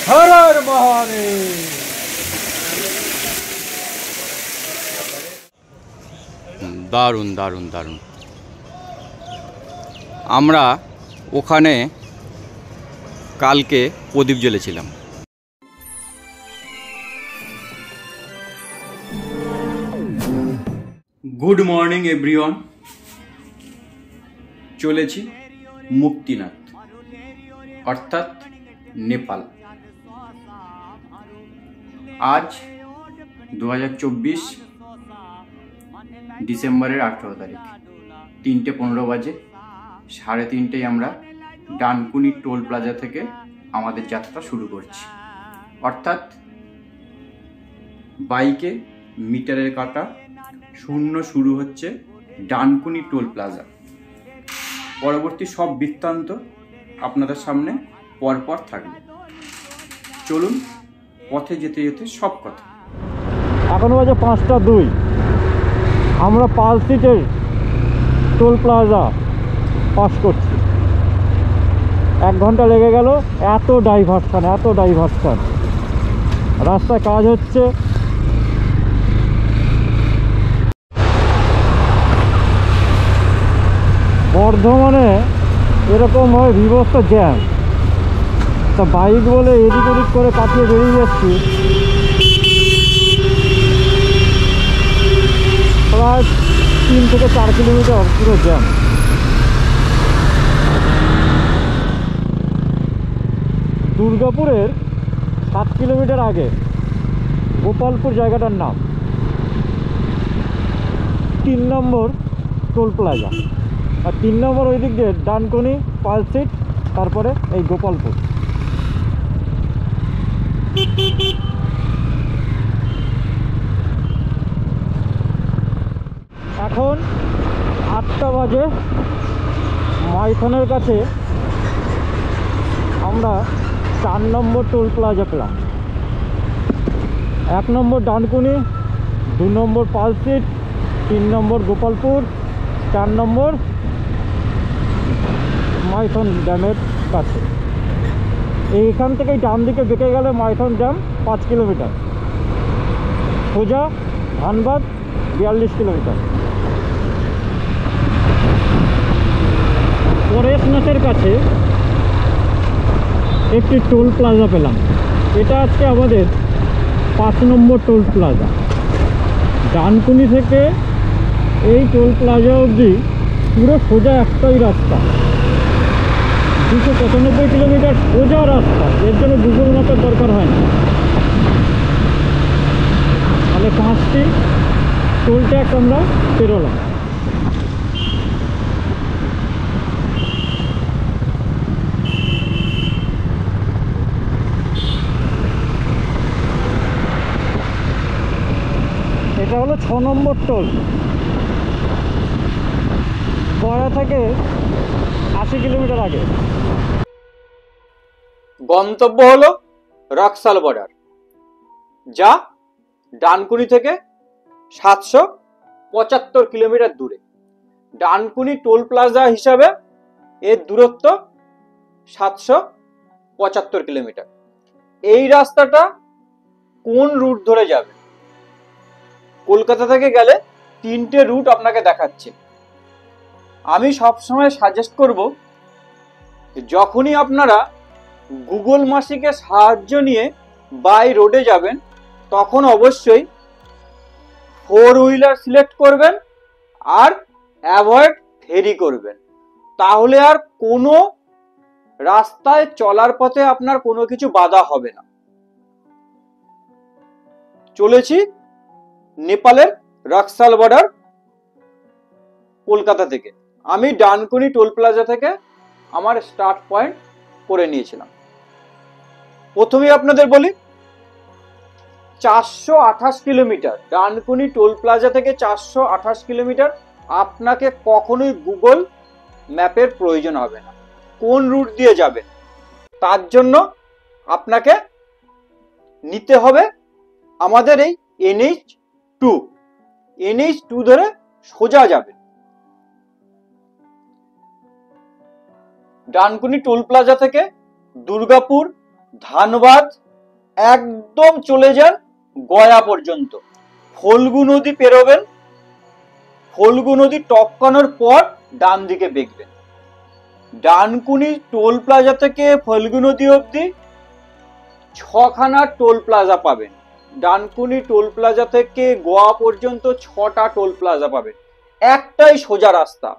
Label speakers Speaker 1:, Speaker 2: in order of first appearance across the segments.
Speaker 1: हर हर महादेव।
Speaker 2: দারুণ দারুণ দারুণ। আমরা ওখানে কালকে প্রদীপ জ্বেলেছিলাম। Good morning everyone. চলেছি মুক্তিনাথ অর্থাৎ নেপাল। আজ 2024 ডিসেম্বরের 18 তারিখ 3:15 বাজে। 3:30 আমরা ডানকুনি টোল প্লাজা থেকে আমাদের যাত্রা শুরু করছি। অর্থাৎ বাইকে মিটারের কাটা 0 শুরু হচ্ছে ডানকুনি টোল প্লাজা। পরবর্তী সব বৃত্তান্ত আপনাদের সামনে পরপর থাকবে। চলুন পথে যেতে যেতে সব কথা।
Speaker 1: এখন বাজে 5:02। আমরা পালসিটের টোল প্লাজা পাস করছি। 1 ঘন্টা লেগে গেল। এত ডাইভারশন। রাস্তায় কাজ হচ্ছে। বর্ধমানে এরকমভাবে বিভৎস জ্যাম। তা বাইক বলে এদিক ওদিক করে কাটিয়ে বেরিয়ে যাচ্ছি। প্রায় 3 থেকে 4 কিলোমিটার পুরো জ্যাম। দুর্গাপুরের 7 কিলোমিটার আগে গোপালপুর জায়গাটার নাম। 3 নম্বর টোল প্লাজা। আর 3 নম্বর ওই দিক দিয়ে ডানকুনি, পালসিট, তারপরে এই গোপালপুর। এখন 8টা বাজে। মাইথনের কাছে আমরা 4 নম্বর টোল প্লাজা পেলাম। 1 নম্বর ডানকুনি, 2 নম্বর পালসিট, 3 নম্বর গোপালপুর, 4 নম্বর মাইথন ড্যামের কাছে। এইখান থেকেই ডান দিকে বেঁকে গেলে মাইথন ড্যাম 5 কিলোমিটার। সোজা ধানবাদ 42 কিলোমিটার। পরেশনাথের কাছে একটি টোল প্লাজা পেলাম। এটা আজকে আমাদের 5 নম্বর টোল প্লাজা। ডানকুনি থেকে এই টোল প্লাজা অবধি পুরো সোজা একটাই রাস্তা। 295 কিলোমিটার সোজা রাস্তা। এর জন্য গুগল ম্যাপের দরকার হয় না। তাহলে 5টি টোল ট্যাক্স আমরা পেরোলাম। এটা হলো 6 নম্বর টোল। গয়া থেকে 80 কিলোমিটার আগে।
Speaker 2: গন্তব্য হলো রক্সাল বর্ডার, যা ডানকুনি থেকে 775 কিলোমিটার দূরে। ডানকুনি টোল প্লাজা হিসাবে এর দূরত্ব 775 কিলোমিটার। এই রাস্তাটা কোন রুট ধরে যাবে? কলকাতা থেকে গেলে 3টে রুট আপনাকে দেখাচ্ছে। আমি সবসময় সাজেস্ট করব, যখনই আপনারা গুগল মাসিকে সাহায্য নিয়ে বাই রোডে যাবেন, তখন অবশ্যই 4 হুইলার সিলেক্ট করবেন আর অ্যাভয়েড ফেরি করবেন। তাহলে আর কোনো রাস্তায় চলার পথে আপনার কোনো কিছু বাধা হবে না। চলেছি নেপালের রক্সাল বর্ডার, কলকাতা থেকে। আমি ডানকুনি টোল প্লাজা থেকে আমার স্টার্ট পয়েন্ট করে নিয়েছিলাম। প্রথমেই আপনাদের বলি, 428 কিলোমিটার। ডানকুনি টোল প্লাজা থেকে 428 কিলোমিটার আপনাকে কখনোই গুগল ম্যাপের প্রয়োজন হবে না। কোন রুট দিয়ে যাবেন তার জন্য আপনাকে নিতে হবে আমাদের এই NH2 ধরে সোজা যাবেন। ডানকুনি টোল প্লাজা থেকে দুর্গাপুর, ধানবাদ একদম চলে যান গয়া পর্যন্ত। ফল্গু নদী পেরোবেন, ফল্গু নদী টপকানোর পর ডান দিকে বেঁকবেন। ডানকুনি টোল প্লাজা থেকে ফল্গু নদী অবধি 6খানা টোল প্লাজা পাবেন। ডানকুনি টোল প্লাজা থেকে গোয়া পর্যন্ত 6টা টোল প্লাজা পাবেন। একটাই সোজা রাস্তা,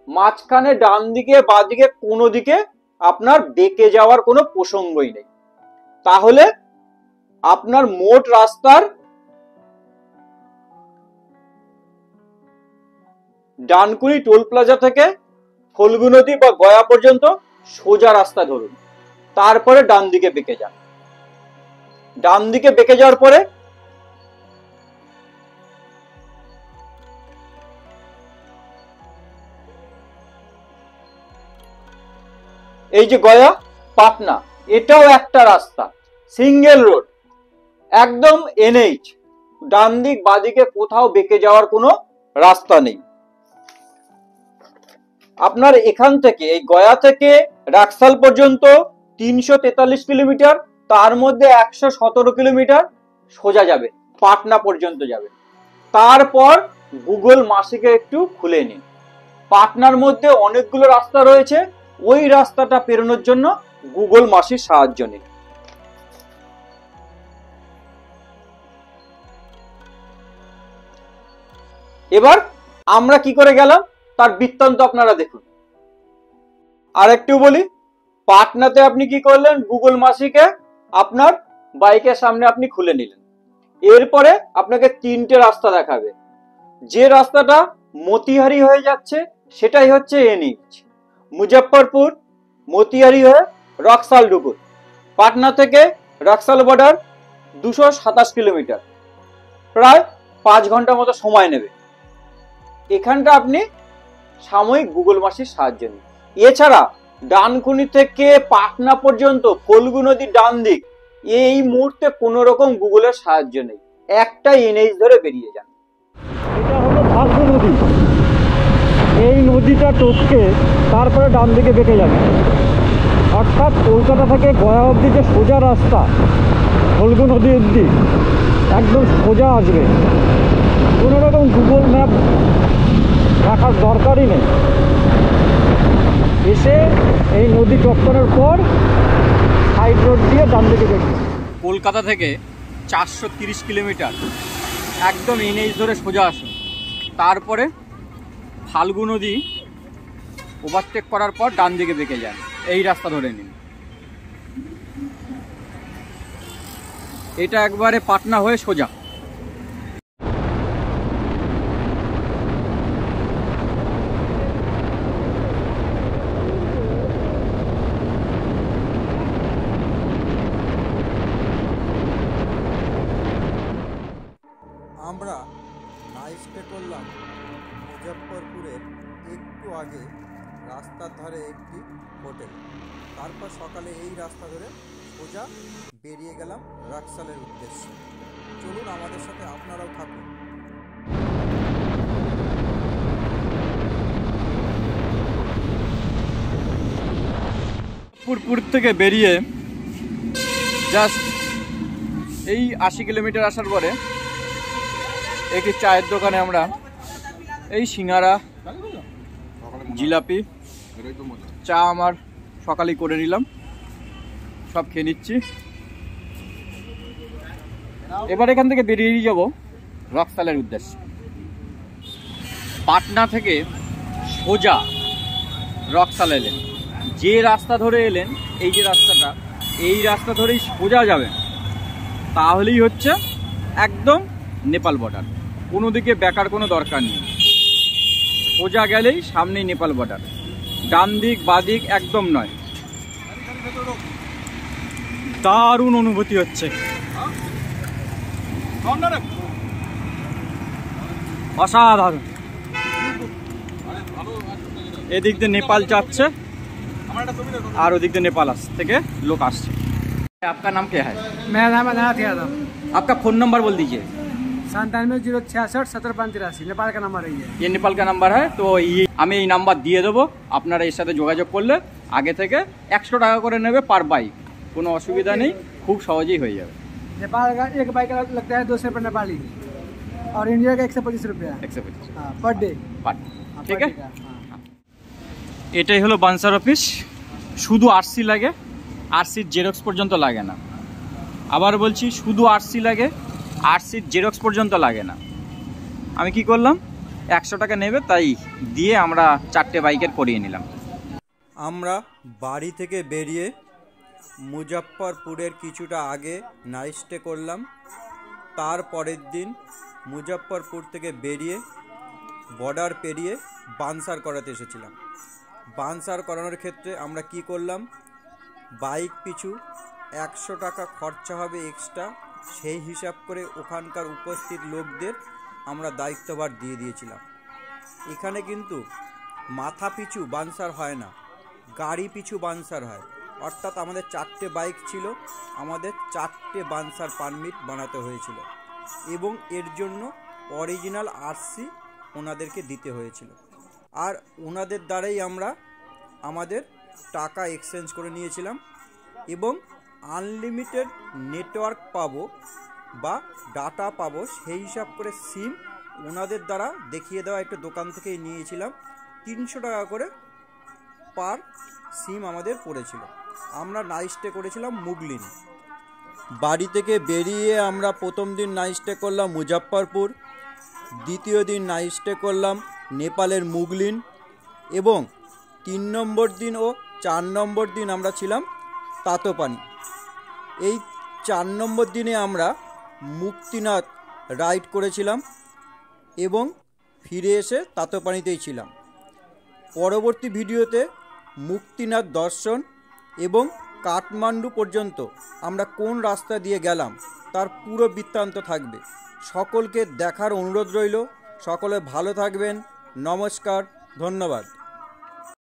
Speaker 2: মাঝখানে ডান দিকে বাঁ দিকে কোনো দিকে আপনার বেঁকে যাওয়ার কোনো প্রসঙ্গই নেই। তাহলে আপনার মোট রাস্তার ডানকুনি টোল প্লাজা থেকে ফল্গু নদী বা গয়া পর্যন্ত সোজা রাস্তা ধরুন, তারপরে ডান দিকে বেঁকে যান। ডান দিকে বেঁকে যাওয়ার পরে এই যে গয়া পাটনা, এটাও একটা রাস্তা, সিঙ্গেল রোড, একদম NH, ডান দিক বাদিকে কোথাও বেঁকে যাওয়ার কোনো রাস্তা নেই। আপনার এখান থেকে এই গয়া থেকে রাক্সাল পর্যন্ত 343 কিলোমিটার, তার মধ্যে 117 কিলোমিটার সোজা যাবে, পাটনা পর্যন্ত যাবে। তারপর গুগল মাসিকে একটু খুলে নিন। পাটনার মধ্যে অনেকগুলো রাস্তা রয়েছে, ওই রাস্তাটা পেরোনোর জন্য গুগল মাসির সাহায্য নিন। এবার আমরা কি করে গেলাম তার বৃত্তান্ত আপনারা দেখুন। আর একটু বলি, পাটনাতে আপনি কি করলেন, গুগল মাসিকে আপনার বাইকের সামনে আপনি খুলে নিলেন। এরপরে আপনাকে 3টে রাস্তা দেখাবে। যে রাস্তাটা মতিহারি হয়ে যাচ্ছে সেটাই হচ্ছে NH। মুজফ্ফরপুর, মতিহারি হয়ে রক্সাল ঢুকুন। পাটনা থেকে রক্সাল বর্ডার 227 কিলোমিটার, প্রায় 5 ঘন্টা মতো সময় নেবে। এখানটা আপনি সাময়িক গুগল মাসির সাহায্য নিন। এছাড়া ডানকুনি থেকে পাটনা পর্যন্ত ফল্গু নদীর ডান দিক, এই মুহূর্তে কোনো রকম গুগলের সাহায্য নেই, একটাই NH ধরে বেরিয়ে যান।
Speaker 1: এটা হলো ফাল্গু নদী। এই নদীটা টপকে তারপরে ডান দিকে বেঁকে যাবে, অর্থাৎ কলকাতা থেকে গয়া অবধি যে সোজা রাস্তা ফল্গু নদী অবধি একদম সোজা আসবে, কোনো রকম গুগল ম্যাপ রাখার দরকারই নেই। এসে এই নদী টপকানোর পর সাইড রোড দিয়ে ডান দিকে বেঁকে।
Speaker 2: কলকাতা থেকে 430 কিলোমিটার একদম NH ধরে সোজা আসুন। তারপরে ফাল্গু নদী ওভারটেক করার পর ডান দিকে বেঁকে যান, এই রাস্তা ধরে নিন। এটা একবারে পাটনা হয়ে সোজা।
Speaker 3: আমরা নাইট স্টে করলাম মুজফ্ফরপুরের একটু আগে রাস্তার ধারে একটি হোটেল। তারপর সকালে এই রাস্তা ধরে সোজা বেরিয়ে গেলাম রাক্সালের উদ্দেশ্যে। চলুন আমাদের সাথে আপনারাও থাকুন।
Speaker 2: পুর থেকে বেরিয়ে জাস্ট এই 80 কিলোমিটার আসার পরে একটি চায়ের দোকানে আমরা এই সিঙ্গারা, জিলাপি, চা আমার সকালেই করে নিলাম, সব খেয়ে নিচ্ছি। এবার এখান থেকে বেরিয়ে যাব রক্সালের উদ্দেশ্যে। পাটনা থেকে সোজা রক্সাল এলেন, যে রাস্তা ধরে এলেন, এই যে রাস্তাটা, এই রাস্তা ধরেই সোজা যাবেন, তাহলেই হচ্ছে একদম নেপাল বর্ডার। কোনো দিকে বেকার কোনো দরকার নেই, সোজা গেলেই সামনেই নেপাল বর্ডার। ডান দিক বাঁ দিক একদম নয়। দারুণ অনুভূতি হচ্ছে, অসাধারণ। এদিক দিয়ে নেপাল যাচ্ছে আর ওদিক দিয়ে नेपाल থেকে लोग আসছে। आपका नाम क्या है?
Speaker 4: मेरा नाम अनाथ यादव।
Speaker 2: आपका फ़ोन नंबर बोल दीजिए।
Speaker 4: 97-066-70-583 नेपाल का नंबर है ये।
Speaker 2: ये नेपाल का नंबर है। तो ये আমি এই নাম্বার দিয়ে দেবো, আপনারা এর সাথে যোগাযোগ করলে আগে থেকে 100 টাকা করে নেবে পার বাইক, কোনো অসুবিধা নেই, খুব সহজেই হয়ে যাবে।
Speaker 4: नेपाल का एक बाइक का लगता है 200 रुपये नेपाली और इंडिया का 125 रुपया
Speaker 2: 125
Speaker 4: पर डे।
Speaker 2: ঠিক আছে, এটাই হলো বানসার অফিস। শুধু আরসি লাগে, আরসির জেরক্স পর্যন্ত লাগে না। আবার বলছি, শুধু আরসি লাগে, আরসির জেরক্স পর্যন্ত লাগে না। আমি কি করলাম, 100 টাকা নেবে তাই দিয়ে আমরা 4টে বাইকের করিয়ে নিলাম।
Speaker 3: আমরা বাড়ি থেকে বেরিয়ে মুজফ্ফরপুরের কিছুটা আগে নাইট স্টে করলাম। তার পরের দিন মুজফ্ফরপুর থেকে বেরিয়ে বর্ডার পেরিয়ে বানসার করাতে এসেছিলাম। বানসার করানোর ক্ষেত্রে আমরা কি করলাম, বাইক পিছু 100 টাকা খরচা হবে এক্সট্রা, সেই হিসাব করে ওখানকার উপস্থিত লোকদের আমরা দায়িত্বভার দিয়ে দিয়েছিলাম। এখানে কিন্তু মাথা পিছু বানসার হয় না, গাড়ি পিছু বানসার হয়। অর্থাৎ আমাদের 4টে বাইক ছিল, আমাদের 4টে বানসার পারমিট বানাতে হয়েছিল এবং এর জন্য অরিজিনাল আরসি ওনাদেরকে দিতে হয়েছিল। আর ওনাদের দ্বারাই আমরা আমাদের টাকা এক্সচেঞ্জ করে নিয়েছিলাম এবং আনলিমিটেড নেটওয়ার্ক পাবো বা ডাটা পাবো সেই হিসাব করে সিম ওনাদের দ্বারা দেখিয়ে দেওয়া একটা দোকান থেকেই নিয়েছিলাম। 300 টাকা করে পার সিম আমাদের পড়েছিল। আমরা নাইট স্টে করেছিলাম মুগলিন। বাড়ি থেকে বেরিয়ে আমরা প্রথম দিন নাইট স্টে করলাম মুজফ্ফরপুর, দ্বিতীয় দিন নাইট স্টে করলাম নেপালের মুগলিন এবং 3 নম্বর দিন ও 4 নম্বর দিন আমরা ছিলাম তাতোপানি। এই 4 নম্বর দিনে আমরা মুক্তিনাথ রাইড করেছিলাম এবং ফিরে এসে তাতোপানিতেই ছিলাম। পরবর্তী ভিডিওতে মুক্তিনাথ দর্শন এবং কাঠমান্ডু পর্যন্ত আমরা কোন রাস্তা দিয়ে গেলাম তার পুরো বৃত্তান্ত থাকবে। সকলকে দেখার অনুরোধ রইল। সকলে ভালো থাকবেন। নমস্কার, ধন্যবাদ।